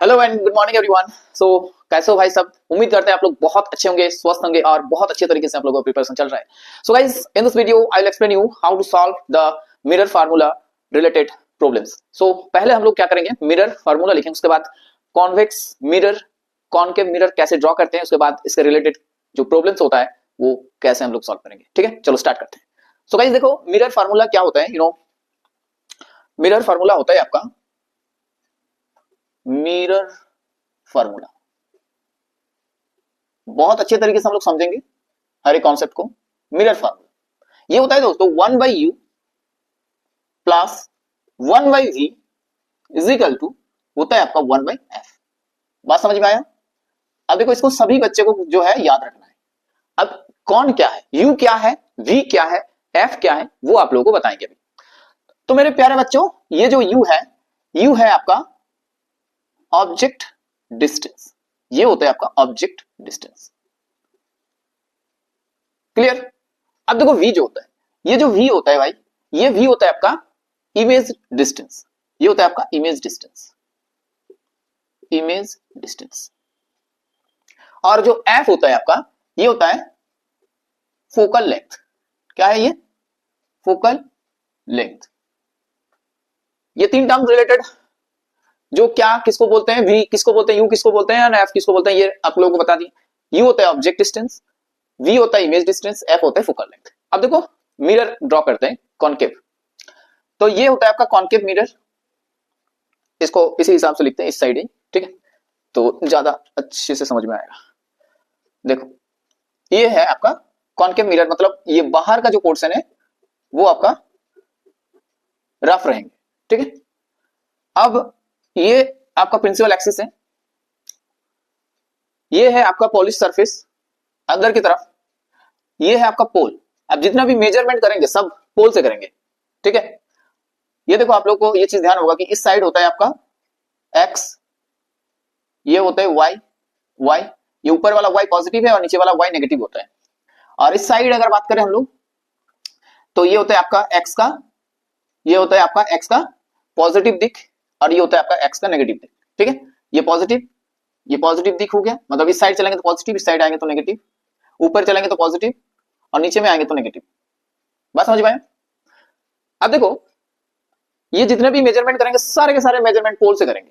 Hello and good morning everyone. So कैसे हो भाई सब? उम्मीद करते हैं आप लोग बहुत अच्छे होंगे, स्वस्थ होंगे और बहुत अच्छे तरीके से आप लोगों का प्रिपरेशन चल रहा है। So guys, in this video I will explain you how to solve the mirror formula related problems. So पहले हम लोग क्या करेंगे, मिरर फार्मूला लिखेंगे, उसके बाद कॉन्वेक्स मिरर, कॉनकेव मिरर कैसे ड्रॉ करते हैं, उसके बाद इसके रिलेटेड जो प्रॉब्लम्स होता है वो कैसे हम लोग सॉल्व करेंगे। ठीक है, चलो स्टार्ट करते हैं। सो गाइस देखो, मिरर फार्मूला क्या होता है, मिरर फार्मूला होता है आपका मिरर फार्मूला। बहुत अच्छे तरीके से हम लोग समझेंगे हर एक कॉन्सेप्ट को। मिरर फार्मूला ये होता है दोस्तों 1/u plus 1/v is equal to होता है आपका 1/f। बात समझ में आया? अब देखो, इसको सभी बच्चे को जो है याद रखना है। अब कौन क्या है, u क्या है, v क्या है, f क्या है, वो आप लोगों को बताएंगे अभी। तो मेरे प्यारे बच्चों, ये जो u है आपका ऑब्जेक्ट डिस्टेंस। ये होता है आपका ऑब्जेक्ट डिस्टेंस। क्लियर? अब देखो v जो होता है, ये जो v होता है भाई, ये v होता है आपका इमेज डिस्टेंस। ये होता है आपका इमेज डिस्टेंस, इमेज डिस्टेंस। और जो f होता है आपका, ये होता है फोकल लेंथ। क्या है ये? Focal length. ये तीन टर्म रिलेटेड जो क्या किसको बोलते हैं, v किसको बोलते हैं, u किसको बोलते हैं, f किसको बोलते हैं, ये आप लोगों को बता दिए। u होता है ऑब्जेक्ट डिस्टेंस, v होता है इमेज डिस्टेंस, f होता है फोकल लेंथ। अब देखो मिरर ड्रॉ करते हैं कॉनकेव। तो ये होता है आपका कॉनकेव मिरर, इसको इसी हिसाब से लिखते हैं, इस साइड ही। ठीक है, तो ज्यादा अच्छे से समझ में आएगा। देखो ये है आपका कॉनकेव मिरर, मतलब ये बाहर का जो पोर्शन है वो आपका रफ रहेंगे। ठीक है, अब ये आपका प्रिंसिपल एक्सिस है, ये है आपका पॉलिश सरफेस अंदर की तरफ, ये है आपका पोल। अब जितना भी मेजरमेंट करेंगे सब पोल से करेंगे। ठीक है, ये देखो आप लोग को ये चीज ध्यान होगा कि इस साइड होता है आपका x, ये होता है y, ये ऊपर वाला y पॉजिटिव है और नीचे वाला y नेगेटिव होता है। और इस साइड अगर बात करें हम लोग, तो ये होता है आपका x का, ये होता है आपका x का पॉजिटिव दिख और ये होता है आपका x का नेगेटिव दिख। ठीक है, ये पॉजिटिव दिख हो गया, मतलब इस साइड चलेंगे तो पॉजिटिव, इस साइड आएंगे तो नेगेटिव, ऊपर चलेंगे तो पॉजिटिव और नीचे में आएंगे तो नेगेटिव। बात समझ में आया? अब देखो ये जितने भी मेजरमेंट करेंगे सारे के सारे मेजरमेंट पोल से करेंगे।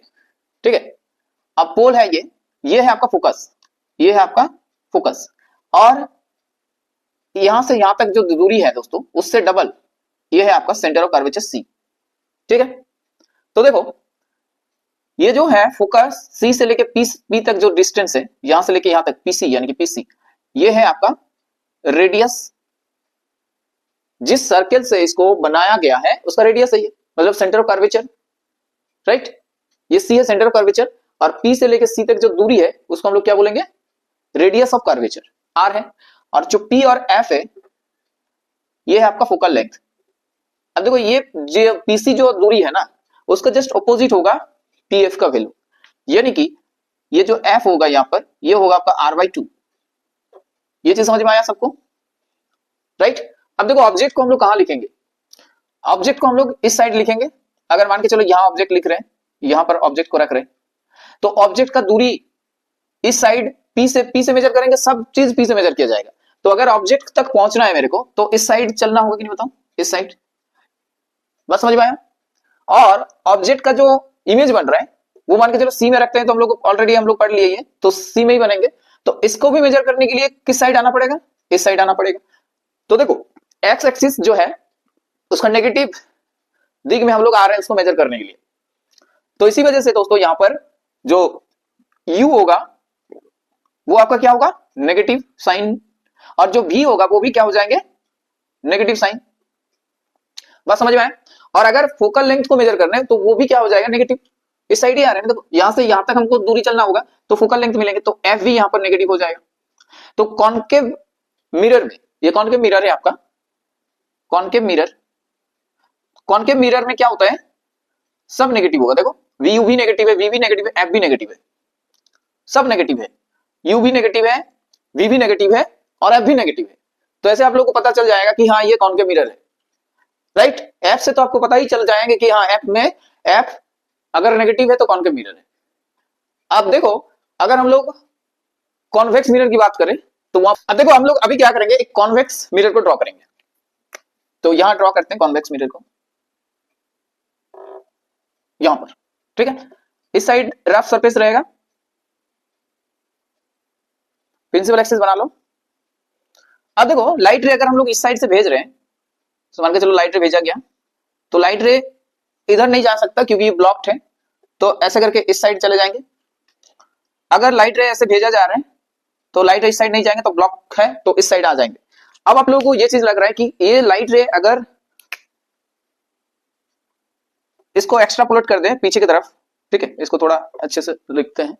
ठीक है, अब पोल है ये है आपका फोकस, ये है आपका फोकस, और यहां से यहां तक जो दूरी है दोस्तों उससे डबल ये है आपका सेंटर ऑफ कर्वेचर C। ठीक है, तो देखो ये जो है फोकस C से लेके P तक जो डिस्टेंस है, यहां से लेके यहां तक PC यानी कि PC, ये है आपका रेडियस। जिस सर्कल से इसको बनाया गया है उसका रेडियस है ये, मतलब सेंटर ऑफ कर्वेचर। राइट, ये C है सेंटर ऑफ कर्वेचर, और P से लेके C तक जो दूरी है उसको हम लोग क्या बोलेंगे, रेडियस ऑफ कर्वेचर R है। और जो P और F है ये है आपका फोकल लेंथ। अब देखो ये जो PC जो दूरी है ना, उसका जस्ट ऑपोजिट होगा PF का वैल्यू, यानी कि ये जो F होगा यहां पर, ये होगा आपका R/2। ये चीज समझ में आया सबको? राइट, अब देखो ऑब्जेक्ट को हम लोग कहां लिखेंगे, ऑब्जेक्ट को हम लोग इस साइड लिखेंगे। अगर मान के चलो यहां ऑब्जेक्ट लिख रहे हैं, यहां पर ऑब्जेक्ट को रख रहे हैं, तो ऑब्जेक्ट का दूरी इस साइड P से मेजर करेंगे, सब चीज P से मेजर किया जाएगा। तो अगर ऑब्जेक्ट तक पहुंचना है मेरे को तो इस साइड चलना होगा कि नहीं बताओ, इस साइड। बस समझ में आया? और ऑब्जेक्ट का जो इमेज बन रहा है वो मान के चलो C में रखते हैं, तो हम लोग ऑलरेडी हम लोग पढ़ लिए ये, तो C में ही बनेंगे। तो इसको भी मेजर करने के लिए किस साइड आना पड़ेगा, इस साइड आना पड़ेगा। तो देखो एक्स एक्सिस जो है उसका नेगेटिव दिग में हम लोग आ रहे हैं इसको मेजर करने के लिए। तो इसी वजह से दोस्तों यहां पर जो u होगा वो आपका क्या होगा, नेगेटिव साइन, और जो v होगा वो भी क्या हो जाएंगे, नेगेटिव साइन। बात समझ में आए? और अगर फोकल लेंथ को मेजर करना है तो वो भी क्या हो जाएगा, नेगेटिव। इस साइड ही आ रहे हैं, तो यहां से यहां तक हमको दूरी चलना होगा तो फोकल लेंथ मिलेंगे, तो f भी यहां पर नेगेटिव हो जाएगा। तो कॉनकेव मिरर में, ये कॉनकेव मिरर है आपका, कॉनकेव मिरर में क्या होता है, सब नेगेटिव होगा। देखो vu भी नेगेटिव है, v भी नेगेटिव है, f भी नेगेटिव है, सब नेगेटिव है, u भी नेगेटिव है, v भी नेगेटिव है और f भी नेगेटिव है। तो ऐसे आप लोगों को पता चल जाएगा कि हाँ ये कॉनकेव मिरर है। राइट, f से तो आपको पता ही चल जाएंगे कि हाँ f में f अगर नेगेटिव है तो कॉनकेव मिरर है। अब देखो अगर हम लोग कॉन्वेक्स मिरर की बात करें तो वहां, अब देखो हम लोग अभी क्या करेंगे, एक कॉन्वेक्स मिरर को ड्रॉ करेंगे। तो यहां ड्रॉ करते हैं कॉन्वेक्स मिरर को, यहां पर, ठीक है। इस साइड रफ सरफेस रहेगा, प्रिंसिपल एक्सिस बना लो। अब देखो लाइट रे अगर हम लोग इस साइड से भेज रहे हैं, तो मान के चलो लाइट रे भेजा गया, तो लाइट रे इधर नहीं जा सकता क्योंकि ये ब्लॉक्ड है, तो ऐसे करके इस साइड चले जाएंगे। अगर लाइट रे ऐसे भेजा जा रहा है तो लाइट रे इस साइड नहीं जाएंगे, तो ब्लॉक है तो इस साइड आ जाएंगे। अब आप लोगों को ये चीज लग रहा है कि ये लाइट रे अगर इसको एक्स्ट्रापोलेट कर दें पीछे की तरफ, ठीक है, इसको थोड़ा अच्छे से लिखते हैं,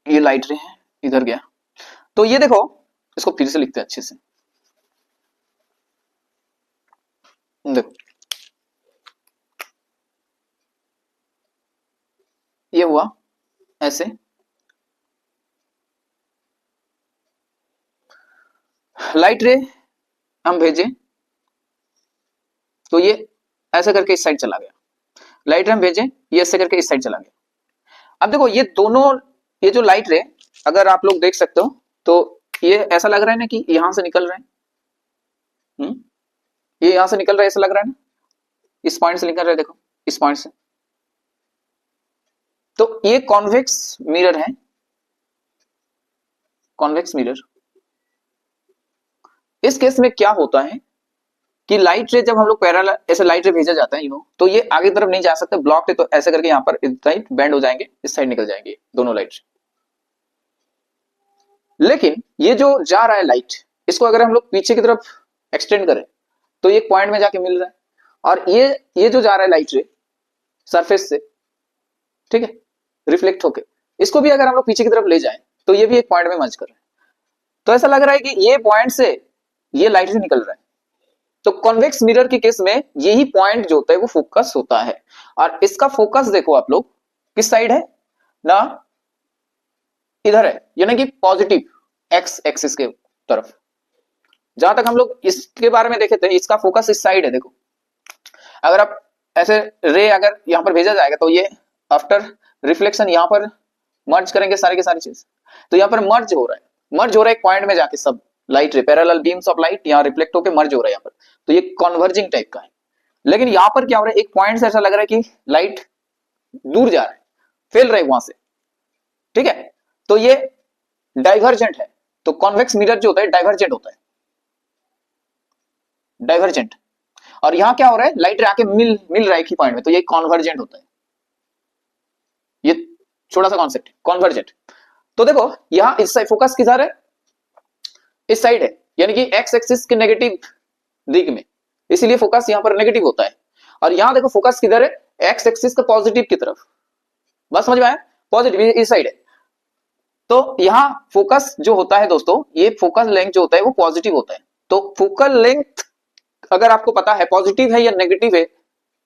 ये लाइट रे है इधर गया, तो ये देखो इसको फिर से लिखते हैं अच्छे से, देखो ये हुआ ऐसे, लाइट रे हम भेजे तो ये ऐसे करके इस साइड चला गया, लाइट रे हम भेजे ये ऐसे करके इस साइड चला गया। अब देखो ये दोनों, ये जो लाइट रे अगर आप लोग देख सकते हो तो ये ऐसा लग रहा है ना कि यहां से निकल रहे हैं, ये यहां से निकल रहा है ऐसा लग रहा है ना, इस पॉइंट से निकल रहा है, देखो इस पॉइंट से, तो ये कॉन्वेक्स मिरर है, कॉन्वेक्स मिरर। इस केस में क्या होता है कि लाइट रे जब हम लोग पैरेलल ऐसे लाइट रे भेजा जाता है तो ये आगे तरफ नहीं जा सकते, ब्लॉक है, तो ऐसे करके यहाँ पर इस साइड बेंड हो जाएंगे, इस साइड निकल जाएंगे दोनों लाइट रे। लेकिन ये जो जा रहा है लाइट, इसको अगर हम लोग पीछे की तरफ एक्सटेंड करें तो ये पॉइंट में जाके मिल रहा है, और ये जो जा रहा है लाइट रे सरफेस से, ठीक है, रिफ्लेक्ट होके, इसको भी अगर हम लोग पीछे की तरफ ले जाएं तो ये भी एक पॉइंट में मर्ज कर रहा है, तो ऐसा लग रहा है कि ये पॉइंट से ये लाइट से निकल रहा है। तो कॉन्वेक्स मिरर के केस में यही पॉइंट जो होता है वो फोकस होता है, और इसका फोकस देखो आप लोग किस साइड है ना, इधर है, यानी कि पॉजिटिव एक्स एक्सिस के तरफ। जहां तक हम लोग इसके बारे में देखे थे, इसका फोकस इस साइड है, देखो अगर आप ऐसे रे अगर यहां पर भेजा जाएगा तो ये आफ्टर रिफ्लेक्शन यहां पर मर्ज करेंगे सारी की सारी चीज, तो यहां पर मर्ज हो रहा है, मर्ज हो रहा है एक पॉइंट में जाके, सब light ray parallel beams of light यहां रिफ्लेक्ट होकर मर्ज हो रहा है यहाँ पर, तो ये कॉन्वर्जिंग टाइप का है। लेकिन यहां पर क्या हो रहा है, एक पॉइंट से ऐसा लग रहा है कि लाइट दूर जा रहा है, फैल रहा है वहां से, ठीक है, तो ये डाइवर्जेंट है। तो कॉन्वेक्स मिरर जो होता है डाइवर्जेंट होता है, डाइवर्जेंट। और यहां क्या हो रहा है, लाइट रे आके मिल रहा है एक ही पॉइंट में, तो ये कॉन्वर्जेंट होता है। ये छोटा सा कॉन्सेप्ट है, कॉन्वर्जेंट। तो देखो यहां इस साइड फोकस किधर है, इस साइड है, यानी कि एक्स एक्सिस के नेगेटिव दिग में, इसीलिए फोकस यहां पर नेगेटिव होता है। और यहां देखो फोकस किधर है, एक्स एक्सिस का पॉजिटिव की तरफ, बस समझ में आया, पॉजिटिव इस साइड है। तो यहां फोकस जो होता है दोस्तों, ये फोकस लेंथ जो होता है वो पॉजिटिव होता है। तो फोकल लेंथ अगर आपको पता है पॉजिटिव है या नेगेटिव है,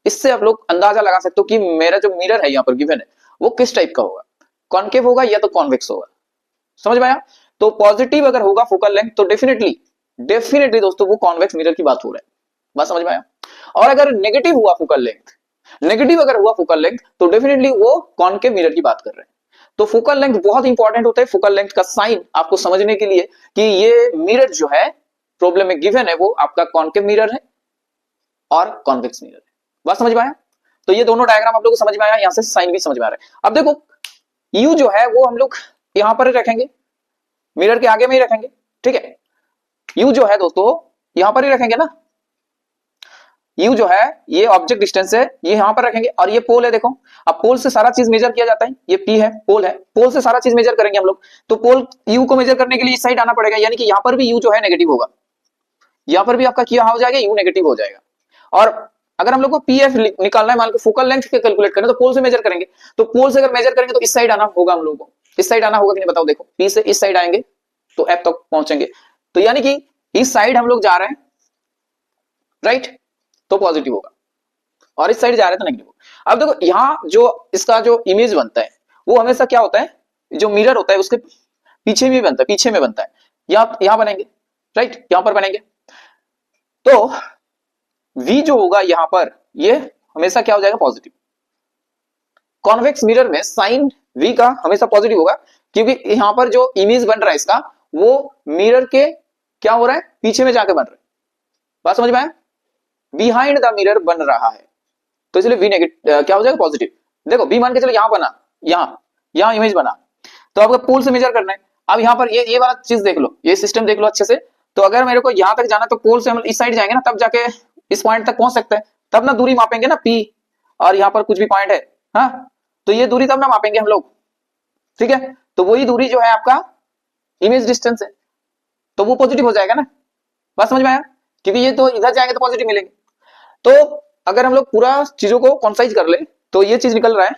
इससे आप लोग अंदाजा लगा सकते हो कि मेरा जो मिरर है यहाँ पर गिवन है वो किस टाइप का होगा, कॉन्केव होगा या तो कॉन्वेक्स होगा। समझ में आया? तो पॉजिटिव अगर होगा फोकल लेंथ तो डेफिनेटली दोस्तों वो कॉन्वेक्स मिरर की बात हो रहा है, बात समझ में आया? और अगर नेगेटिव हुआ फोकल लेंथ, नेगेटिव अगर हुआ फोकल लेंथ तो डेफिनेटली वो कॉन्केव मिरर की बात कर रहे हैं। तो फोकल लेंथ बहुत इंपॉर्टेंट होता है, फोकल लेंथ का साइन आपको समझने के लिए कि ये मिरर जो है प्रॉब्लम में गिवन है वो आपका कॉन्केव मिरर है और कॉन्वेक्स मिरर है। बात समझ में आया? तो ये दोनों डायग्राम आप लोगों को समझ में आया, यहां से साइन भी समझ में आ रहा है। अब देखो यू जो है वो हम लोग यहां पर रखेंगे, मिरर के आगे में ही रखेंगे, ठीक है। यू जो है दोस्तों यहां पर ही रखेंगे ना, यू जो है ये ऑब्जेक्ट डिस्टेंस है, ये यहां पर रखेंगे, और ये पोल है देखो। अब पोल से सारा चीज मेजर किया जाता है, ये पी है, पोल है, पोल से सारा चीज मेजर करेंगे हम लोग। तो पोल यू को मेजर करने के लिए इस साइड आना पड़ेगा, यानी कि यहां पर भी यू जो है नेगेटिव होगा, यहां पर भी आपका क्या हो जाएगा, यू नेगेटिव हो जाएगा। और अगर हम लोग को पीएफ निकालना है, मान लो फोकल लेंथ के कैलकुलेट करें तो पोल से मेजर करेंगे, तो पोल से अगर मेजर करेंगे तो इस साइड आना होगा, हम लोगों को इस साइड आना होगा कि नहीं बताओ। देखो पी से इस साइड आएंगे तो एफ तक पहुंचेंगे, तो यानी कि इस साइड हम लोग जा रहे हैं, राइट, तो पॉजिटिव होगा, और इस साइड जा रहे हैं तो नेगेटिव होगा। अब देखो यहां जो इसका जो इमेज बनता है वो हमेशा क्या होता है, जो मिरर होता है उसके पीछे में बनता है, पीछे में बनता है, यहां बनेंगे, राइट, यहां पर बनेंगे। तो V जो होगा यहां पर ये हमेशा क्या हो जाएगा, पॉजिटिव। कॉन्वेक्स मिरर में साइन V का हमेशा पॉजिटिव होगा, क्योंकि यहां पर जो इमेज बन रहा है इसका वो मिरर के क्या हो रहा है, पीछे में जाके बन रहा है। बात समझ में आया? बिहाइंड द मिरर बन रहा है, तो इसलिए V नेगेटिव क्या हो जाएगा, पॉजिटिव। देखो B मान के चलो यहां बना, यहां इमेज बना, तो आपको पोल से मेजर करना है। अब यहाँ पर ये वाला चीज देख लो, ये सिस्टम देख लो अच्छे से। तो अगर मेरे को यहां तक जाना तो पोल से हम इस साइड जाएंगे ना, तब जाके इस पॉइंट तक पहुंच सकते हैं, तब ना दूरी मापेंगे ना P, और यहाँ पर कुछ भी पॉइंट है, हाँ, तो ये दूरी तब ना मापेंगे हम लोग, ठीक है। तो वही दूरी जो है आपका इमेज डिस्टेंस है, तो वो पॉजिटिव हो जाएगा ना। बात समझ में आया? क्योंकि ये तो इधर जाएंगे तो पॉजिटिव मिलेंगे। तो अगर हम लोग पूरा चीजों को कॉन्साइज कर ले तो ये चीज निकल रहा है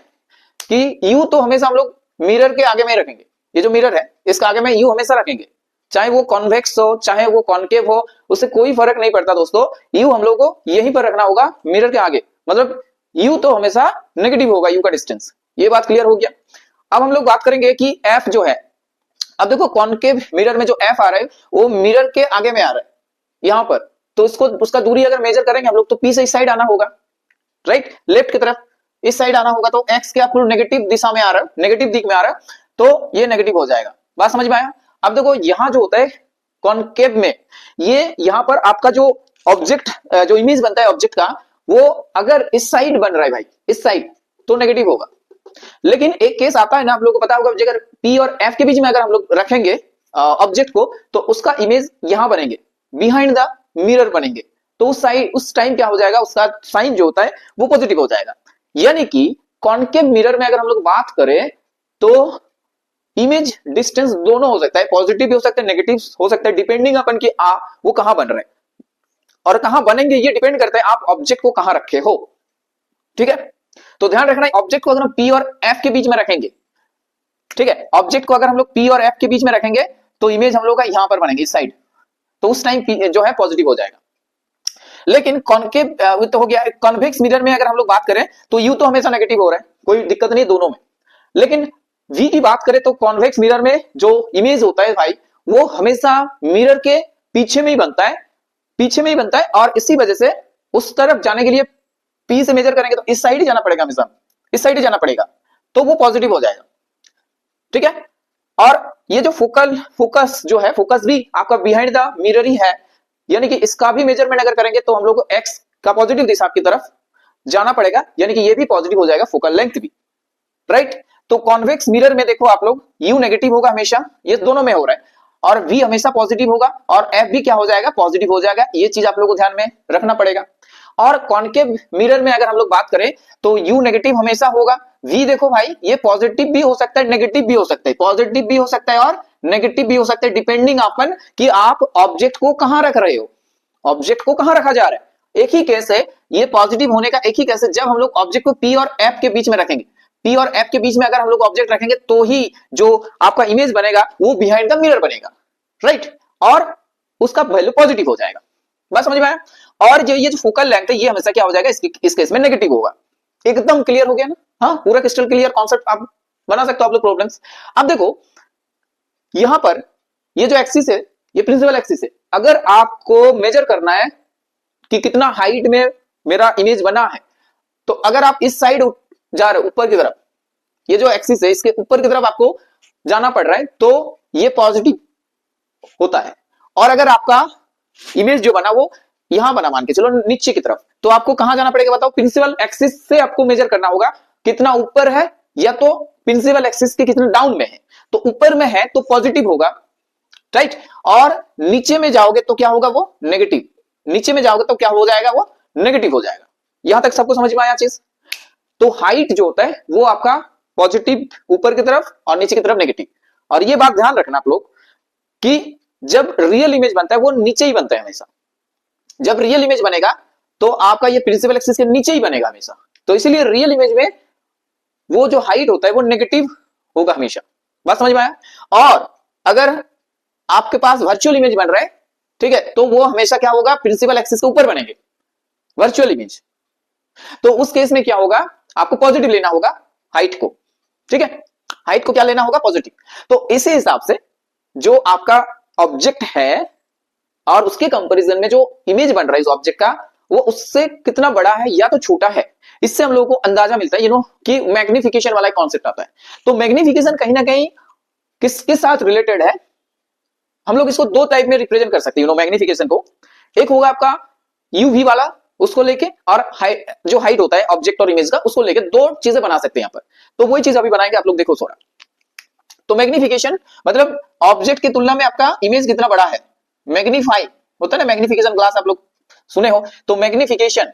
कि यू तो हमेशा हम लोग मिरर के आगे में रखेंगे, ये जो मिरर है इसका आगे में यू हमेशा रखेंगे, चाहे वो कॉन्वेक्स हो चाहे वो कॉन्केव हो, उससे कोई फर्क नहीं पड़ता दोस्तों। यू हम लोग को यहीं पर रखना होगा मिरर के आगे, मतलब यू तो हमेशा नेगेटिव होगा, यू का डिस्टेंस। ये बात क्लियर हो गया। अब हम लोग बात करेंगे कि एफ जो है, अब देखो कॉन्केव मिरर में जो एफ आ रहा है वो मिरर के आगे में आ रहा है यहां पर, तो उसको उसका दूरी अगर मेजर करेंगे हम लोग तो पी से इस साइड आना होगा, राइट, लेफ्ट की तरफ इस साइड आना होगा, तो एक्स क्या नेगेटिव दिशा में आ रहा है, नेगेटिव दिख में आ रहा है, तो ये नेगेटिव हो जाएगा। बात समझ में आया? अब देखो यहां जो होता है कॉन्केव में, ये यहां पर आपका जो ऑब्जेक्ट जो इमेज बनता है ऑब्जेक्ट का, वो अगर इस साइड बन रहा है भाई, इस साइड, तो नेगेटिव होगा। लेकिन एक केस आता है ना, आप लोगों को पता होगा, अगर P और F के बीच में अगर हम लोग रखेंगे ऑब्जेक्ट को, तो उसका इमेज यहां बनेंगे, बिहाइंड द मिरर बनेंगे, तो उस साइड उस टाइम क्या हो जाएगा, उसका साइन जो होता है वो पॉजिटिव हो जाएगा। यानी कि कॉन्केव मिरर में अगर हम लोग बात करें तो इमेज डिस्टेंस दोनों हो सकता है, पॉजिटिव भी हो सकता है, नेगेटिव हो सकता है, डिपेंडिंग अपन कि वो कहां बन रहे हैं और कहां बनेंगे, ये डिपेंड करता है आप ऑब्जेक्ट को कहां रखे हो, ठीक है। तो ध्यान रखना है, ऑब्जेक्ट को अगर हम P और F के बीच में रखेंगे, ठीक है, ऑब्जेक्ट को अगर हम लोग P और F के बीच में रखेंगे तो इमेज हम लोग का यहां पर बनेगी इस साइड, तो उस टाइम जो है पॉजिटिव हो जाएगा। लेकिन कॉन्केव तो हो गया, कॉन्वेक्स मिरर में अगर हम लोग बात करें तो यू तो हमेशा नेगेटिव हो रहा है, कोई दिक्कत नहीं दोनों में। लेकिन V की बात करें तो कॉन्वेक्स मिरर में जो इमेज होता है भाई, वो हमेशा मिरर के पीछे में ही बनता है, पीछे में ही बनता है, और इसी वजह से उस तरफ जाने के लिए P से मेजर करेंगे तो इस साइड ही जाना पड़ेगा, हमेशा इस साइड ही जाना पड़ेगा, तो वो पॉजिटिव हो जाएगा, ठीक है। और ये जो फोकस जो है, फोकस भी आपका बिहाइंड द मिरर ही है, यानी कि इसका भी मेजरमेंट अगर करेंगे तो हम लोग को एक्स का पॉजिटिव दिशा की तरफ जाना पड़ेगा, यानी कि ये भी पॉजिटिव हो जाएगा, फोकल लेंथ भी, राइट। तो कॉन्वेक्स मिरर में देखो आप लोग, यू नेगेटिव होगा हमेशा, ये दोनों में हो रहा है, और V हमेशा पॉजिटिव होगा, और F भी क्या हो जाएगा, पॉजिटिव हो जाएगा। ये चीज आप लोग को ध्यान में रखना पड़ेगा। और कॉन्केव मिरर में अगर हम लोग बात करें तो यू नेगेटिव हमेशा होगा, V देखो भाई ये पॉजिटिव भी हो सकता है, नेगेटिव भी हो सकता है, पॉजिटिव भी हो सकता है और नेगेटिव भी हो सकता है, डिपेंडिंग अपन कि आप ऑब्जेक्ट को कहां रख रहे हो, ऑब्जेक्ट को कहां रखा जा रहा है। एक ही केस है ये पॉजिटिव होने का, एक ही केस है जब हम लोग ऑब्जेक्ट को P और F के बीच में रखेंगे, P और F के बीच में अगर हम लोग ऑब्जेक्ट रखेंगे तो ही जो आपका इमेज बनेगा वो बिहाइंड द मिरर बनेगा, राइट, और उसका वैल्यू पॉजिटिव हो जाएगा। बस समझ में आया? और जो ये जो फोकल लेंथ है ये हमेशा क्या हो जाएगा, इस केस में नेगेटिव होगा। एकदम क्लियर हो गया ना? हाँ, पूरा क्रिस्टल क्लियर कॉन्सेप्ट आप बना सकते हो आप लोग प्रॉब्लम्स। अब देखो यहां पर ये जो एक्सिस है ये प्रिंसिपल एक्सिस है, अगर आपको मेजर करना है कि कितना हाइट में मेरा इमेज बना है, तो अगर आप इस साइड जा रहे हो ऊपर की तरफ, ये जो एक्सिस है इसके ऊपर की तरफ आपको जाना पड़ रहा है, तो ये पॉजिटिव होता है। और अगर आपका इमेज जो बना वो यहां बना, मान के चलो नीचे की तरफ, तो आपको कहां जाना पड़ेगा बताओ, प्रिंसिपल एक्सिस से आपको मेजर करना होगा कितना ऊपर है, या तो प्रिंसिपल एक्सिस के कितना डाउन में है। तो ऊपर में है तो पॉजिटिव होगा, राइट, और नीचे में जाओगे तो क्या होगा, वो नेगेटिव, नीचे में जाओगे तो क्या हो जाएगा, वो नेगेटिव हो जाएगा। यहां तक सबको समझ में आया चीज? तो हाइट जो होता है वो आपका पॉजिटिव ऊपर की तरफ और नीचे की तरफ नेगेटिव। और ये बात ध्यान रखना आप लोग कि जब रियल इमेज बनता है वो नीचे ही बनता है हमेशा, जब रियल इमेज बनेगा तो आपका ये प्रिंसिपल एक्सिस के नीचे ही बनेगा हमेशा, तो इसीलिए रियल इमेज में वो जो हाइट होता है वो नेगेटिव होगा हमेशा। बात समझ में आया? और अगर आपके पास वर्चुअल इमेज बन रहा है, ठीक है, तो वो हमेशा क्या होगा, प्रिंसिपल एक्सिस के ऊपर बनेंगे वर्चुअल इमेज, तो उस केस में क्या होगा, आपको पॉजिटिव लेना होगा हाइट को, ठीक है, हाइट को क्या लेना होगा, पॉजिटिव। तो इसी हिसाब से जो आपका ऑब्जेक्ट है और उसके कंपैरिजन में जो इमेज बन रहा है इस ऑब्जेक्ट का, वो उससे कितना बड़ा है या तो छोटा है, इससे हम लोगों को अंदाजा मिलता है कि मैग्निफिकेशन वाला कॉन्सेप्ट आता है। तो मैग्निफिकेशन कहीं ना कहीं किसके साथ रिलेटेड है, हम लोग इसको दो टाइप में रिप्रेजेंट कर सकते हैं मैग्निफिकेशन को। एक होगा आपका यूवी वाला, उसको लेके, और जो हाइट होता है ऑब्जेक्ट और इमेज का, उसको लेके दो चीजें बना सकते हैं यहाँ पर। तो वही चीज अभी बनाएंगे, आप लोग देखो थोड़ा। तो मैग्निफिकेशन मतलब ऑब्जेक्ट की तुलना में आपका इमेज कितना बड़ा है, मैग्नीफाई होता है ना, मैग्निफिकेशन ग्लास आप लोग सुने हो। तो मैग्निफिकेशन,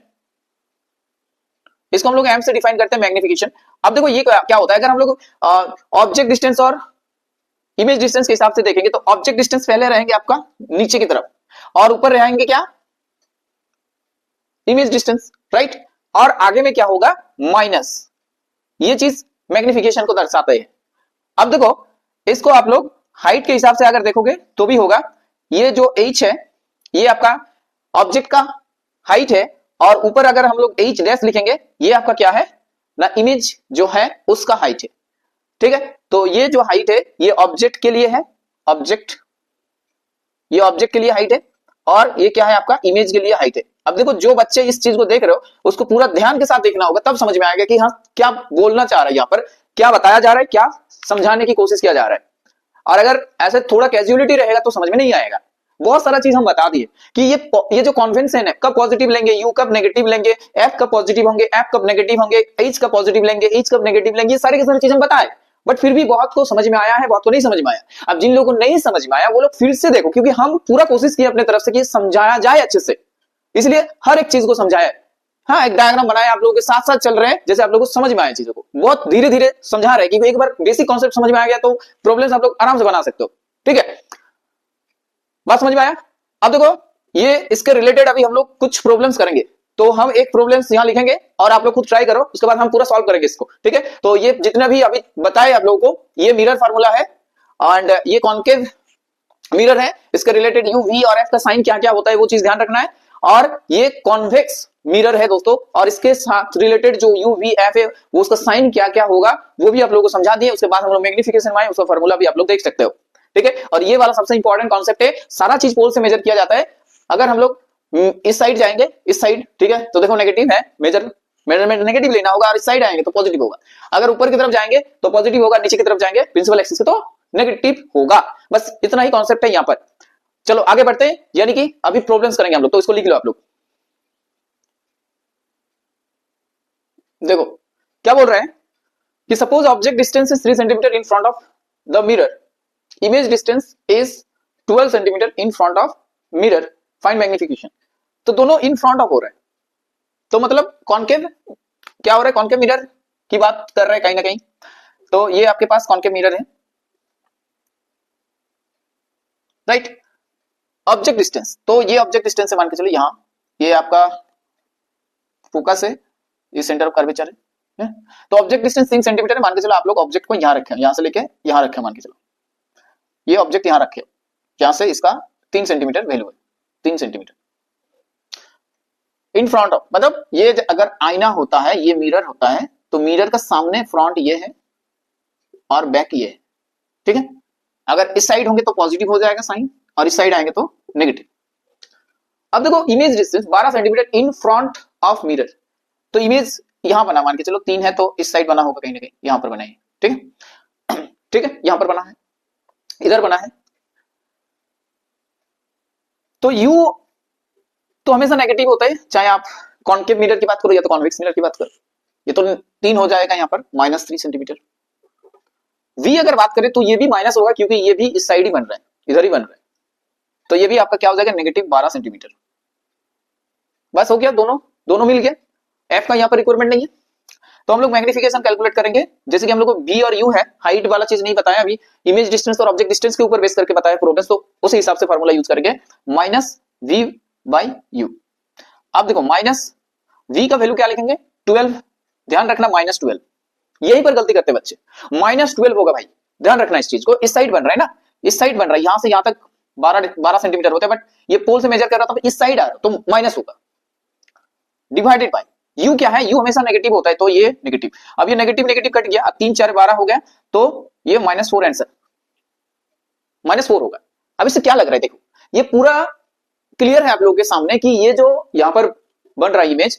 इसको हम लोग एम से डिफाइन करते हैं मैग्निफिकेशन। अब देखो ये क्या होता है, अगर हम लोग ऑब्जेक्ट डिस्टेंस और इमेज डिस्टेंस के हिसाब से देखेंगे तो ऑब्जेक्ट डिस्टेंस पहले रहेंगे आपका नीचे की तरफ, और ऊपर रहेंगे क्या, इमेज डिस्टेंस, राइट। और आगे में क्या होगा, माइनस। ये चीज मैग्निफिकेशन को दर्शाता है। अब देखो इसको आप लोग हाइट के हिसाब से अगर देखोगे तो भी होगा, ये जो h है ये आपका ऑब्जेक्ट का हाइट है, और ऊपर अगर हम लोग h डैश लिखेंगे ये आपका क्या है ना, इमेज जो है उसका हाइट है, ठीक है। तो ये जो हाइट है ये ऑब्जेक्ट के लिए है, ऑब्जेक्ट, ये ऑब्जेक्ट के लिए हाइट है, और ये क्या है आपका इमेज के लिए हाइट है। अब देखो जो बच्चे इस चीज को देख रहे हो उसको पूरा ध्यान के साथ देखना होगा, तब समझ में आएगा कि हाँ क्या बोलना चाह रहा है, यहाँ पर क्या बताया जा रहा है, क्या समझाने की कोशिश किया जा रहा है। और अगर ऐसे थोड़ा कैजुअलिटी रहेगा तो समझ में नहीं आएगा। बहुत सारा चीज हम बता दिए कि ये जो कॉन्वेंशन है, कब पॉजिटिव लेंगे, यू कब नेगेटिव लेंगे, एफ कब पॉजिटिव होंगे, एफ कब नेगेटिव होंगे, एच कब पॉजिटिव लेंगे, एच कब नेगेटिव लेंगे, ये सारी की सारी चीज हम बताए। बट फिर भी बहुत को समझ में आया है, बहुत को नहीं समझ में आया। अब जिन लोगों को नहीं समझ में आया वो लोग फिर से देखो, क्योंकि हम पूरा कोशिश किए अपने तरफ से कि समझाया जाए अच्छे से, इसलिए हर एक चीज को समझाया। हाँ, एक डायग्राम बनाया, आप लोगों के साथ साथ चल रहे हैं, जैसे आप लोगों को समझ में आए चीजों को, बहुत धीरे धीरे समझा रहे हैं कि एक बार बेसिक कॉन्सेप्ट समझ में आ गया तो प्रॉब्लम्स आप लोग आराम से बना सकते हो, ठीक है। बात समझ में आया। अब देखो ये इसके रिलेटेड अभी हम लोग कुछ प्रॉब्लम्स करेंगे, तो हम एक प्रॉब्लम्स यहां लिखेंगे और आप लोग खुद ट्राई करो, उसके बाद हम पूरा सॉल्व करेंगे इसको, ठीक है। तो ये जितने भी अभी बताए आप लोगों को, ये मिरर फार्मूला है, एंड ये कॉन्केव मिरर है, इसके रिलेटेड यू वी और एफ का साइन क्या क्या होता है वो चीज ध्यान रखना है। और ये कॉन्वेक्स मिरर है दोस्तों, और इसके साथ रिलेटेड जो यू वी एफ है वो उसका साइन क्या क्या होगा वो भी आप लोगों को समझा दिए। उसके बाद हम लोग मैग्निफिकेशन में आए, उसका फार्मूला भी आप लोग देख सकते हो, ठीक है। और ये वाला सबसे इंपॉर्टेंट कॉन्सेप्ट है, सारा चीज पोल से मेजर किया जाता है। अगर हम लोग इस साइड जाएंगे, इस साइड, ठीक है, तो देखो नेगेटिव है, मेजरमेंट नेगेटिव लेना होगा, और इस साइड आएंगे तो पॉजिटिव होगा। अगर ऊपर की तरफ जाएंगे तो पॉजिटिव होगा, नीचे की तरफ जाएंगे प्रिंसिपल एक्सिस से तो नेगेटिव होगा। बस इतना ही कॉन्सेप्ट है यहाँ पर। चलो आगे बढ़ते हैं, यानी कि अभी प्रॉब्लम्स करेंगे हम लोग, तो इसको लिख लो आप लोग। देखो क्या बोल रहे हैं कि suppose object distance is 3 centimetre in front of the mirror, image distance is 12 centimetre in front of mirror, find magnification. तो दोनों इन फ्रंट ऑफ हो रहा है, तो मतलब कॉन्केव क्या हो रहा है, कॉन्केव मिरर की बात कर रहे हैं कहीं ना कहीं। तो ये आपके पास कॉन्केव मिरर है, राइट। ऑब्जेक्ट डिस्टेंस, तो ये ऑब्जेक्ट डिस्टेंस है, मान के चलो यहाँ ये आपका फोकस है, ये सेंटर ऑफ कर्वेचर है। तो ऑब्जेक्ट डिस्टेंस 3 सेंटीमीटर है, मान के चलो आप लोग ऑब्जेक्ट को यहाँ रखें, यहाँ से लेके यहाँ रखें, मान के चलो ये ऑब्जेक्ट यहाँ रखे, यहाँ से इसका 3 सेंटीमीटर वैल्यू है, 3 सेंटीमीटर इन फ्रंट ऑफ, मतलब ये अगर आईना होता है, ये मिरर होता है, तो मिरर का सामने फ्रंट ये है और बैक ये है, ठीक है। अगर इस साइड होंगे तो पॉजिटिव हो जाएगा साइन, और इस साइड आएंगे तो नेगेटिव। अब देखो image distance 12 centimetre in front of mirror, तो इमेज यहां बना, मान के चलो 3 है तो इस साइड बना होगा कहीं ना कहीं, यहां पर बना है, ठीक है, ठीक है, यहां पर बना है, इधर बना है। तो यू तो हमेशा नेगेटिव होता है, चाहे आप कॉन्केव मिरर की बात करो या तो कॉन्वेक्स मिरर की बात करो। ये तो 3 हो जाएगा यहाँ पर, -3 सेंटीमीटर। वी अगर बात करें तो ये भी माइनस होगा, क्योंकि ये भी इस साइड ही बन रहा है, इधर ही बन रहा है, तो ये भी आपका क्या हो जाएगा, -12 सेंटीमीटर। बस हो गया, दोनों दोनों मिल गया। एफ का यहाँ पर रिक्वायरमेंट नहीं है, तो हम लोग मैग्निफिकेशन कैलकुलेट करेंगे। जैसे कि हम लोग को बी और यू है, हाइट वाला चीज नहीं बताया अभी, इमेज डिस्टेंस और ऑब्जेक्ट डिस्टेंस के ऊपर बेस करके बताया प्रोग्रेस, तो उस हिसाब से फार्मूला यूज करेंगे, -v/u। अब देखो -v का वैल्यू क्या लिखेंगे, 12, ध्यान रखना -12, यहीं पर गलती करते बच्चे, -12 होगा भाई, ध्यान रखना इस चीज को। इस साइड बन रहा है ना, इस साइड बन रहा है, यहां से यहां तक 12 सेंटीमीटर होता है, बट ये पोल से मेजर कर रहा था, इस साइड आ रहा तो माइनस होगा, डिवाइडेड बाय यू क्या है, यू हमेशा नेगेटिव होता है, तो ये नेगेटिव। अब ये नेगेटिव नेगेटिव कट गया, 3 4 12 हो गया, तो ये -4 आंसर, -4 होगा। अब इससे क्या लग रहा है, देखो ये पूरा क्लियर है आप लोगों के सामने कि ये जो यहां पर बन रहा है इमेज,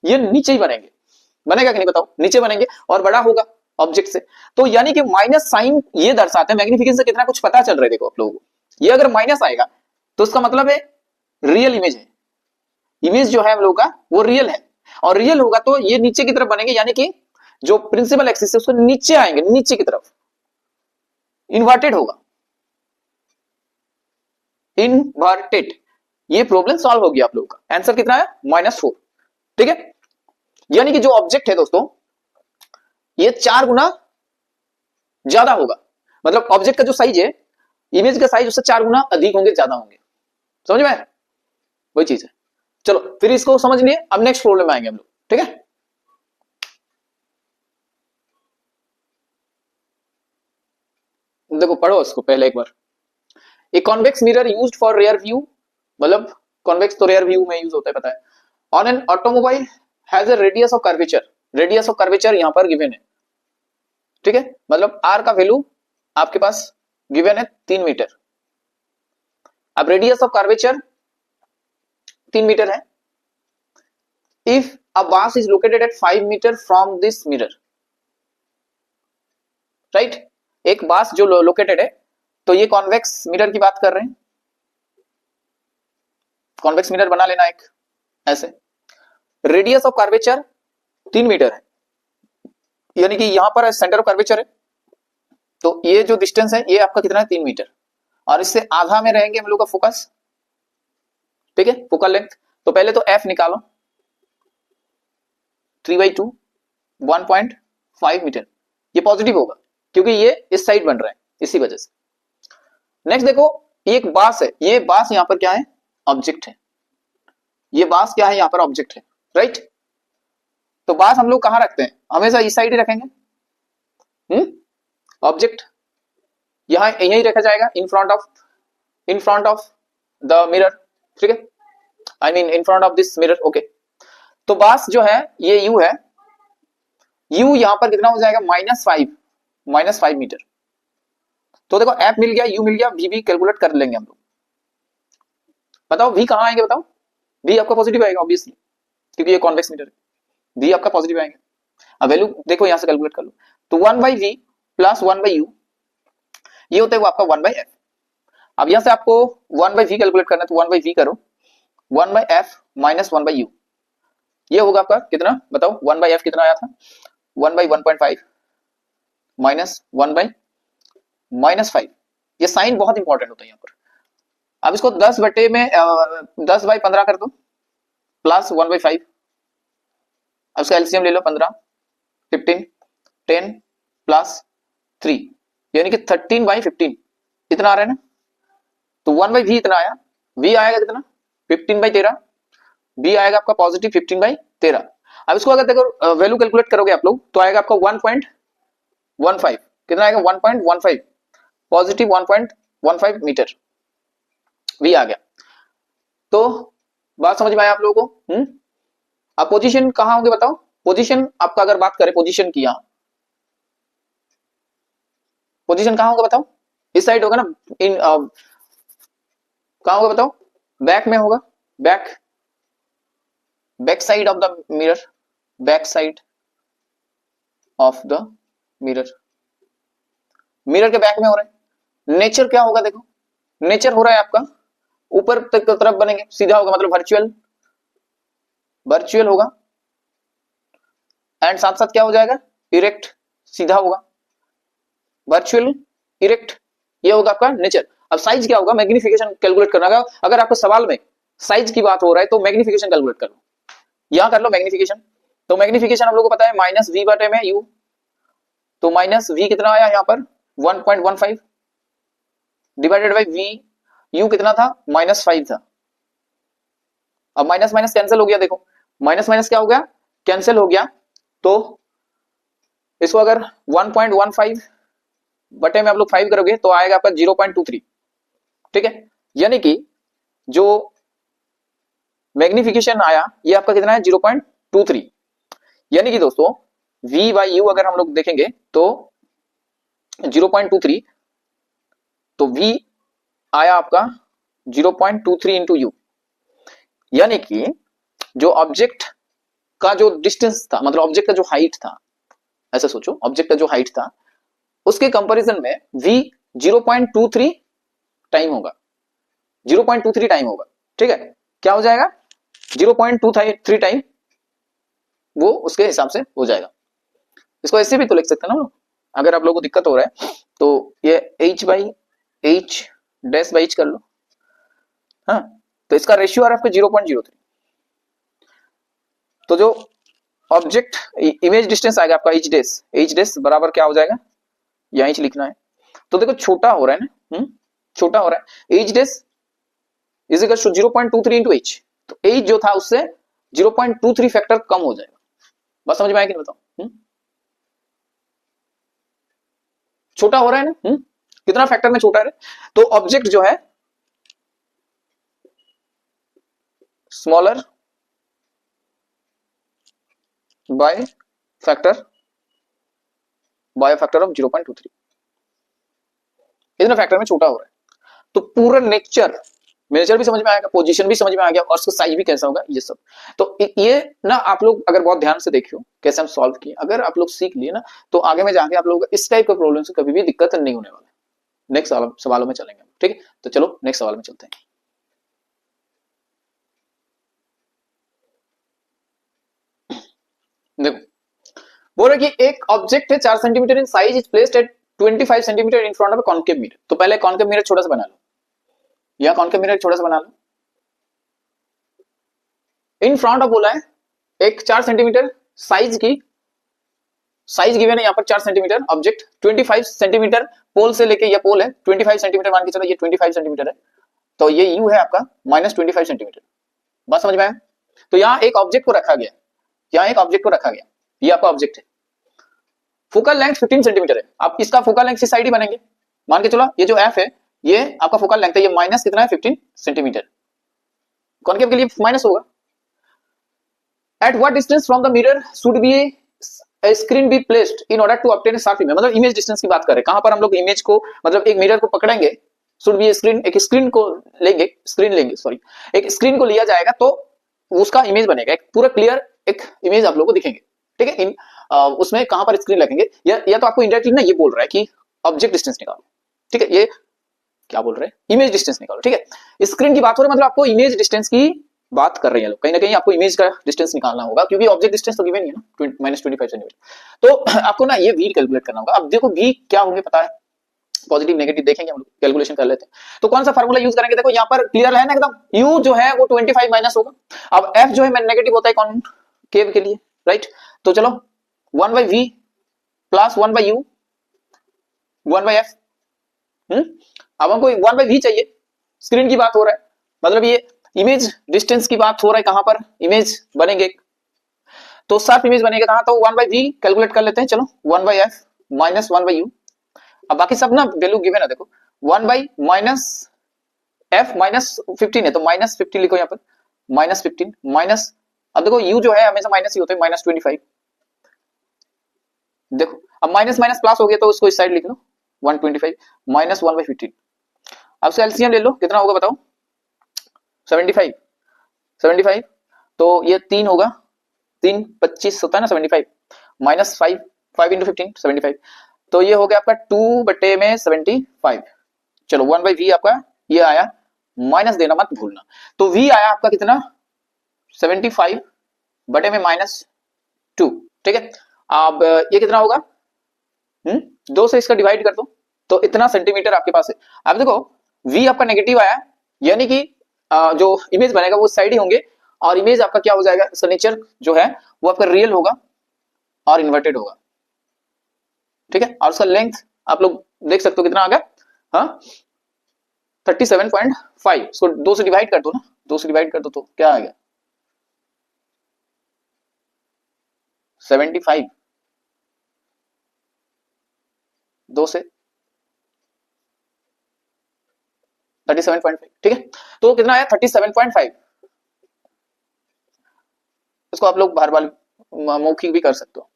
ये नीचे ही बनेंगे, बनेगा कि नहीं बताओ, नीचे बनेंगे और बड़ा होगा ऑब्जेक्ट से। तो यानी कि माइनस साइन ये दर्शाते हैं मैग्निफिकेशन से कितना कुछ पता चल रहा है। देखो आप लोगों को, ये अगर माइनस आएगा तो उसका मतलब है रियल इमेज है, इमेज जो है हम लोग का वो रियल है, और रियल होगा तो ये नीचे की तरफ बनेंगे, यानी कि जो प्रिंसिपल एक्सिस है उसको नीचे आएंगे, नीचे की तरफ इन्वर्टेड होगा, इन्वर्टेड। ये प्रॉब्लम सॉल्व हो गया आप लोगों का। आंसर कितना है? -4। ठीक है, यानी कि जो ऑब्जेक्ट है दोस्तों ये 4 गुना ज्यादा होगा, मतलब ऑब्जेक्ट का जो साइज है, इमेज का साइज उससे 4 गुना अधिक होंगे, ज्यादा होंगे। समझ में? वही चीज है। चलो फिर इसको समझ लिए, अब नेक्स्ट प्रॉब्लम में आएंगे हम लोग। ठीक है, देखो पढ़ो इसको पहले एक बार। A convex mirror used for rear view, मतलब कॉन्वेक्स तो रियर व्यू में यूज होता है पता है। On an automobile has a radius of curvature, radius of curvature यहां पर गिवन है। ठीक है, मतलब आर का वैल्यू आपके पास गिवन है 3 मीटर। अब रेडियस ऑफ कर्वेचर 3 मीटर है। If a bus is located at 5 metre from this mirror, right, एक बास जो लोकेटेड है, तो ये कॉन्वेक्स मिरर की बात कर रहे हैं। कॉन्वेक्स मिरर बना लेना एक ऐसे, रेडियस ऑफ कर्वेचर 3 मीटर है, यानी कि यहां पर सेंटर ऑफ कर्वेचर है, तो ये जो डिस्टेंस है ये आपका कितना है? 3 मीटर, और इससे आधा में रहेंगे हम लोग का फोकस। ठीक है, फोकल लेंथ। तो पहले तो एफ निकालो, 3/2 1.5 मीटर, ये पॉजिटिव होगा क्योंकि ये इस साइड बन रहा है, इसी वजह से। नेक्स्ट देखो, एक बास है, ये बास यहां पर क्या है? ऑब्जेक्ट है। ये बास क्या है? यहां पर ऑब्जेक्ट है, राइट। तो बास हम लोग कहां रखते हैं? हमेशा इस साइड ही रखेंगे। ऑब्जेक्ट यहां यही रखा जाएगा, in front of the mirror. ठीक है, I mean in front of this mirror. Okay, तो बास जो है ये यू है, यू यहां पर कितना हो जाएगा? -5 मीटर। तो देखो एफ मिल गया, यू मिल गया, वी भी कैलकुलेट कर लेंगे हम लोग। बताओ वी कहां आएंगे? बताओ, वी आपका पॉजिटिव आएगा ऑब्वियसली, क्योंकि ये कॉन्वेक्स मीटर है, वी आपका पॉजिटिव आएंगे। अब वैल्यू देखो यहां से कैलकुलेट कर लो, तो 1/v प्लस 1/u, ये होता है वो आपका 1/f। अब यहां से आपको 1/v कैलकुलेट करना है, तो 1/v करो, 1/f माइनस 1/u, ये होगा आपका कितना? बताओ 1/f कितना आया था? 1/1.5 माइनस 1/-5। ये साइन बहुत इंपॉर्टेंट होता है यहाँ पर। अब इसको 10/15 कर दो, प्लस 1/5, अब इसका एलसीएम ले लो, 15 15 10 प्लस 3, यानी कि 13/15 इतना आ रहा है ना। तो 1/v इतना आया, v आएगा कितना? 15/13, b आएगा आपका पॉजिटिव 15/13। अब इसको अगर देखो वैल्यू कैलकुलेट करोगे आप लोग, तो आएगा आपका 1.15, कितना आएगा? 1.15, पॉजिटिव 1.15 मीटर v आ गया। तो बात समझ में आया आप लोगों को? अब पोजीशन कहां होंगे बताओ? पोजीशन आपका अगर बात करें पोजीशन की, यहां पोजीशन कहां होगा बताओ? इस साइड होगा ना, इन कहां होगा बताओ? बैक में होगा, back side of the mirror, back side of the mirror, mirror के बैक में हो रहा है। नेचर क्या होगा? देखो नेचर हो रहा है आपका ऊपर तक तरफ बनेंगे, सीधा होगा, मतलब वर्चुअल होगा, एंड साथ साथ क्या हो जाएगा? इरेक्ट, सीधा होगा, वर्चुअल इरेक्ट, ये होगा आपका नेचर। अब साइज क्या होगा? मैग्निफिकेशन कैलकुलेट करना होगा। अगर आपको सवाल में साइज की बात हो रहा है तो मैग्निफिकेशन कैलकुलेट कर लो, यहां कर लो मैग्निफिकेशन। तो मैग्निफिकेशन हम लोग को पता है -v में u, तो -v कितना आया यहाँ पर? 1.15 डिवाइडेड बाई v, u कितना था? -5 था। अब माइनस माइनस कैंसिल हो गया, देखो माइनस माइनस क्या हो गया? कैंसिल हो गया। तो इसको अगर 1.15 बटे में आप लोग 5 करोगे तो आएगा आपका 0.23। ठीक है, यानी कि जो मैग्निफिकेशन आया ये आपका कितना है? 0.23। यानी कि दोस्तों v/u अगर हम लोग देखेंगे तो 0.23, तो v आया आपका 0.23 इंटू यू, यानी कि जो ऑब्जेक्ट का जो डिस्टेंस था, मतलब ऑब्जेक्ट का जो हाइट था, ऐसा सोचो ऑब्जेक्ट का जो हाइट था उसके कंपैरिजन में v 0.23 टाइम होगा, 0.23 टाइम होगा। ठीक है, क्या हो जाएगा 0.23 टाइम, वो उसके हिसाब से हो जाएगा। इसको ऐसे भी तो लिख सकते हैं ना हम लोग, अगर आप लोगों को दिक्कत हो रहा है तो ये h डैश बाई h कर लो। हाँ, तो इसका रेशियो आ रहा है आपका 0.03। तो जो ऑब्जेक्ट इमेज डिस्टेंस आएगा आपका h डैश बराबर क्या हो जाएगा, यहाँ h लिखना है। तो देखो छोटा हो रहा है ना, छोटा हो रहा है, h dash is equal to 0.23 into h, तो h जो था उससे 0.23 फैक्टर कम हो जाएगा। बस समझ में आया कि नहीं बताओ? छोटा हो रहा है ना, कितना फैक्टर में छोटा है। तो ऑब्जेक्ट जो है स्मॉलर बाय फैक्टर ऑफ 0.23, इतना फैक्टर में छोटा हो रहा है। तो पूरा नेचर भी समझ में आएगा, पोजीशन भी समझ में आ गया, और उसका साइज भी कैसा होगा, ये सब। तो ये ना आप लोग अगर बहुत ध्यान से देखियो कैसे हम सॉल्व किए, अगर आप लोग सीख लिए ना तो आगे में जाके आप लोग इस टाइप के प्रॉब्लम से कभी भी दिक्कत नहीं होने वाला। नेक्स्ट सवालों में चलेंगे, ठीक है। तो चलो नेक्स्ट सवाल में चलते हैं। देखो बोल रहे कि एक ऑब्जेक्ट है 4 centimetre in size, is placed at 25 centimetre in front of a concave mirror. तो पहले कॉन्केव मिरर छोटा सा बना लो, या कॉन्केव मिरर छोटा सा बना लो। इन फ्रंट ऑफ बोला है एक 4 सेंटीमीटर साइज की, साइज गिवन है यहाँ पर 4 सेंटीमीटर, ऑब्जेक्ट 25 सेंटीमीटर पोल से लेके, ये पोल है 25 सेंटीमीटर मान के चलो, ये 25 सेंटीमीटर है, तो ये यू है आपका -25 सेंटीमीटर। बात समझ में आया? तो यहाँ एक ऑब्जेक्ट को रखा गया, यहाँ एक ऑब्जेक्ट को रखा गया, ये आपका ऑब्जेक्ट है। फोकल लेंथ 15 सेंटीमीटर है, आप इसका फोकल लेंथ इस साइड ही बनेंगे, मान के चलो ये जो एफ है ये आपका फोकल लेंथ है, ये माइनस कितना है 15 सेंटीमीटर, कॉन्केव के लिए माइनस होगा। At what distance from the mirror should be a screen be placed in order to obtain a sharp image, मतलब इमेज डिस्टेंस की बात करें, कहां पर हम लोग इमेज को, मतलब एक मिरर को पकड़ेंगे, शुड बी स्क्रीन, एक स्क्रीन को लेंगे, एक स्क्रीन को लिया जाएगा तो उसका इमेज बनेगा, एक पूरा क्लियर एक इमेज आप लोगों को दिखेंगे। ठीक है, इन उसमें कहां पर स्क्रीन लगेंगे, या तो आपको इंडायरेक्टली ना ये बोल रहा है कि ऑब्जेक्ट डिस्टेंस निकालो। ठीक है, ये क्या बोल रहे हैं, इमेज डिस्टेंस निकालो। ठीक है, स्क्रीन की बात हो रही है, मतलब आपको इमेज डिस्टेंस की बात कर रहे हैं लोग, कहीं ना कहीं आपको इमेज का डिस्टेंस निकालना होगा, क्योंकि ऑब्जेक्ट डिस्टेंस तो गिवन ही है ना -25 सेंटीमीटर। तो आपको ना ये वी कैलकुलेट करना होगा। अब देखो वी क्या होंगे पता है, पॉजिटिव नेगेटिव देखेंगे हम लोग, कैलकुलेशन कर लेते हैं। तो कौन सा फार्मूला यूज करेंगे, देखो यहाँ पर क्लियर है ना एकदम, u जो है वो 25 माइनस होगा। अब f जो है नेगेटिव होता है कॉनकेव के लिए, राइट। तो चलो 1/v प्लस 1/u 1/f। अब हमको 1/v चाहिए, स्क्रीन की बात हो रहा है, मतलब ये इमेज डिस्टेंस की बात हो रहा है, कहां पर इमेज बनेंगे, तो शार्प इमेज बनेगा कहां, तो 1/v कैलकुलेट कर लेते हैं। चलो 1/f माइनस 1/u, अब बाकी सब ना वैल्यू गिवन है, देखो 1/-f -15 है तो -50 लिखो यहाँ पर, -15 माइनस, अब देखो u जो है हमेशा माइनस ही होते हैं, -25। देखो अब माइनस माइनस प्लस हो गया तो उसको इस साइड लिख लो, 125 माइनस 1/15। अब से एलसीएम ले लो, कितना होगा बताओ, 75 तो ये 3 होगा, 3 25 होता है ना 75 माइनस 5 इंटू 15 75, तो ये हो गया आपका 2/75। चलो 1/v आपका ये आया, माइनस देना मत भूलना, तो v आया आपका कितना 75 बटे में -2। ठीक है, अब ये कितना होगा, 2 से इसका डिवाइड कर दो तो इतना सेंटीमीटर आपके पास है। अब देखो v आपका नेगेटिव आया, यानी कि जो इमेज बनेगा वो साइड ही होंगे, और इमेज आपका क्या हो जाएगा, इसका नेचर जो है वो आपका रियल होगा और इन्वर्टेड होगा। ठीक है, और उसका लेंथ आप लोग देख सकते हो कितना आ गया, हाँ 37.5, इसको 2 से डिवाइड कर दो ना, 2 से डिवाइड कर दो तो क्या आ गया 75, 2 से 37.5। ठीक है, तो कितना आया 37.5, इसको आप लोग बार बार मौखिक भी कर सकते हो।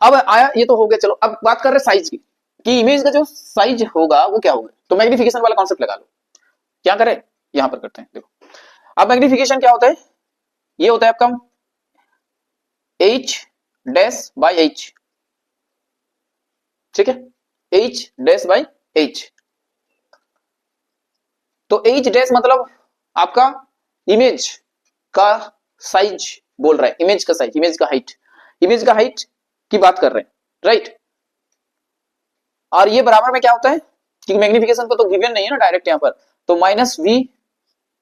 अब आया, ये तो हो गया। चलो अब बात कर रहे साइज की, कि इमेज का जो साइज होगा वो क्या होगा, तो मैग्निफिकेशन वाला कॉन्सेप्ट लगा लो। क्या करें, यहां पर करते हैं, देखो अब मैग्निफिकेशन क्या होता है, ये होता है आपका h डैश बाय h, ठीक है, h डैश बाय h। तो h डैश मतलब आपका इमेज का साइज बोल रहा है, इमेज का साइज, इमेज का हाइट, इमेज का हाइट की बात कर रहे हैं, राइट। और ये बराबर में क्या होता है कि मैग्निफिकेशन को तो गिवन नहीं है ना डायरेक्ट यहां पर, तो माइनस v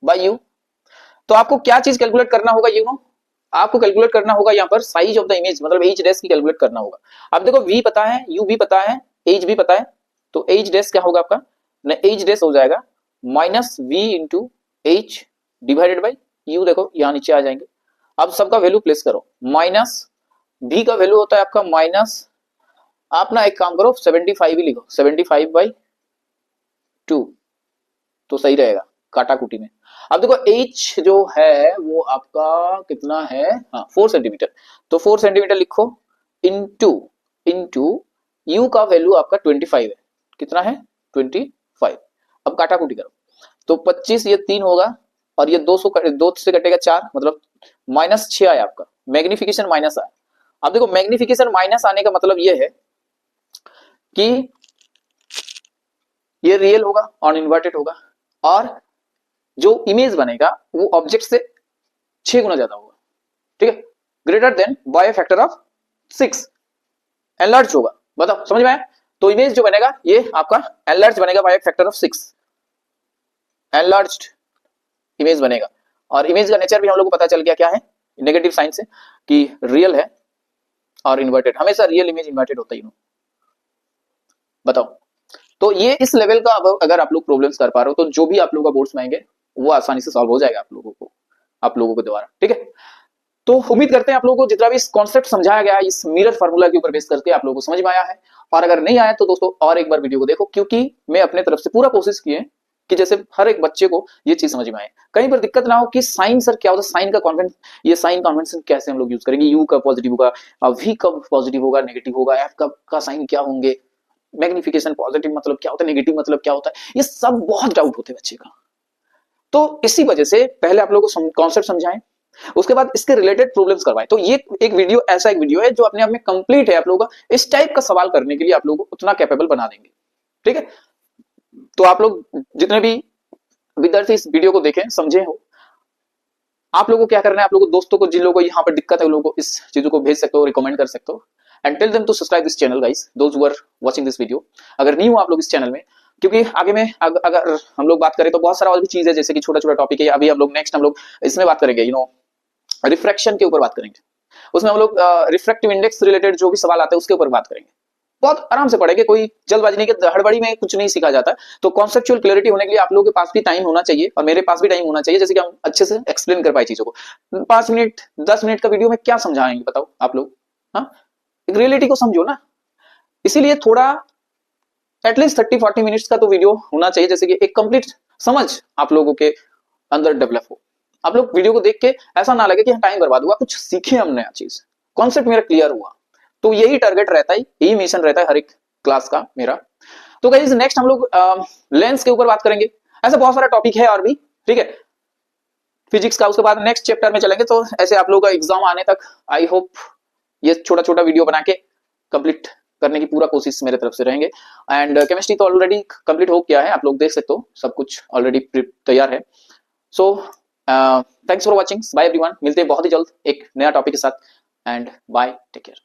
बाई यू। तो आपको क्या चीज कैलकुलेट करना होगा, यू नो, आपको कैलकुलेट करना होगा यहाँ पर साइज ऑफ द इमेज, मतलब h डैश की कैलकुलेट करना होगा। अब देखो v पता है, u भी पता है, h भी पता है, तो h डैश क्या होगा आपका, ना h डैश हो जाएगा minus v into h divided by u। देखो यहाँ नीचे आ जाएंगे, अब सबका वैल्यू प्लेस करो, माइनस v का वैल्यू होता है आपका माइनस, आप ना एक काम करो 75 ही लिखो, 75 बाई 2 तो सही रहेगा काटा कुटी में। अब देखो h जो है वो आपका कितना है, हाँ 4 सेंटीमीटर, तो 4 सेंटीमीटर लिखो इनटू इनटू u का वैल्यू आपका 25 है, कितना है 25। अब काटा कुटी करो तो 25 ये 3 होगा और ये 2 से कटेगा 4, मतलब माइनस 6 आया आपका, मैग्निफिकेशन माइनस आया। अब देखो मैग्निफिकेशन माइनस आने का मतलब ये है कि ये रियल होगा और इन्वर्टेड होगा, और जो इमेज बनेगा वो ऑब्जेक्ट से 6 गुना ज्यादा होगा, ठीक है, greater than by factor of 6, enlarge होगा। बताओ समझ में आया? तो इमेज जो बनेगा ये आपका एनलार्ज बनेगा by factor of 6, enlarged image बनेगा। और इमेज का नेचर भी हम लोग को पता चल गया क्या है, नेगेटिव साइन से, कि रियल है और इन्वर्टेड, हमेशा रियल इमेज इन्वर्टेड होता ही। बताओ, तो ये इस लेवल का अगर आप लोग प्रॉब्लम्स कर पा रहे हो तो जो भी आप लोगों का बोर्ड्स में आएंगे वो आसानी से सॉल्व हो जाएगा आप लोगों के द्वारा, ठीक है। तो उम्मीद करते हैं आप लोगों को जितना भी इस कॉन्सेप्ट समझाया गया है इस मिरर फार्मूला के ऊपर बेस करके आप लोगों को समझ में आया है। और अगर नहीं आया तो दोस्तों और एक बार वीडियो को देखो, क्योंकि मैं अपने तरफ से पूरा कोशिश की है कि जैसे हर एक बच्चे को ये चीज समझ में आए, कहीं पर दिक्कत ना हो कि साइन सर क्या होता है, साइन का कॉन्वेंशन, ये साइन कॉन्वेंशन कैसे हम लोग यूज करेंगे, यू कब पॉजिटिव होगा, वी कब पॉजिटिव होगा, नेगेटिव होगा, एफ का साइन क्या होंगे, मैग्निफिकेशन पॉजिटिव मतलब क्या होता है, नेगेटिव मतलब क्या होता है, ये सब बहुत डाउट होते हैं बच्चे का। तो इसी वजह से पहले आप लोगों को कॉन्सेप्ट समझाएं, उसके बाद इसके रिलेटेड प्रॉब्लम्स करवाएं। तो ये एक वीडियो ऐसा एक वीडियो है जो अपने आप में कंप्लीट है, आप लोगों को इस टाइप का सवाल करने के लिए आप लोगों को उतना कैपेबल बना देंगे, ठीक है। तो आप लोग जितने भी विद्यार्थी इस वीडियो को देखें समझे हो, आप लोगों को क्या करना है, आप लोगों को दोस्तों को जिन लोगों को यहाँ पर दिक्कत है उन लोगों को इस चीजों को भेज सकते हो, रिकमेंड कर सकते हो, and tell them to subscribe this channel guys, those who are watching this video. अगर न्यू आप लोग इस चैनल में, क्योंकि आगे में अगर हम लोग बात करें तो बहुत सारा और भी चीज है, जैसे कि छोटा छोटा टॉपिक है, अभी हम लोग नेक्स्ट हम लोग इसमें बात करेंगे, यू नो, रिफ्रैक्शन के ऊपर बात करेंगे, उसमें हम लोग रिफ्रैक्टिव इंडेक्स रिलेटेड जो भी सवाल आते हैं उसके ऊपर बात करेंगे, बहुत आराम से पढ़ेंगे, कोई जल्दबाजी नहीं, कि हड़बड़ी में कुछ नहीं सीखा जाता। तो कॉन्सेप्चुअल क्लैरिटी होने के लिए आप लोगों के पास भी टाइम होना चाहिए और मेरे पास भी टाइम होना चाहिए, जैसे कि हम अच्छे से एक्सप्लेन कर पाए चीजों को। 5 मिनट 10 मिनट का वीडियो में क्या समझाएंगे बताओ आप लोग, हाँ, एक रियलिटी को समझो ना, इसीलिए थोड़ा एटलीस्ट 30-40 मिनट्स का तो वीडियो होना चाहिए, जैसे कि एक कंप्लीट समझ आप लोगों के अंदर डेवलप हो। आप लोग वीडियो को देख के ऐसा ना लगे कि टाइम बर्बाद हुआ, कुछ सीखे हम नया चीज, कॉन्सेप्ट मेरा क्लियर हुआ। तो यही टारगेट रहता है, यही मिशन रहता है हर एक क्लास का मेरा। तो गाइस नेक्स्ट हम लोग लेंस के ऊपर बात करेंगे, ऐसा बहुत सारा टॉपिक है और भी, ठीक है, फिजिक्स का। उसके बाद नेक्स्ट चैप्टर में चलेंगे, तो ऐसे आप लोगों का एग्जाम आने तक आई होप ये छोटा छोटा वीडियो बना के कंप्लीट करने की पूरा कोशिश मेरे तरफ से रहेंगे। एंड केमिस्ट्री तो ऑलरेडी कंप्लीट हो गया है, आप लोग देख सकते हो सब कुछ ऑलरेडी तैयार है। So thanks for watching, bye everyone, मिलते हैं बहुत ही जल्द एक नया टॉपिक के साथ, एंड बाय, टेक केयर।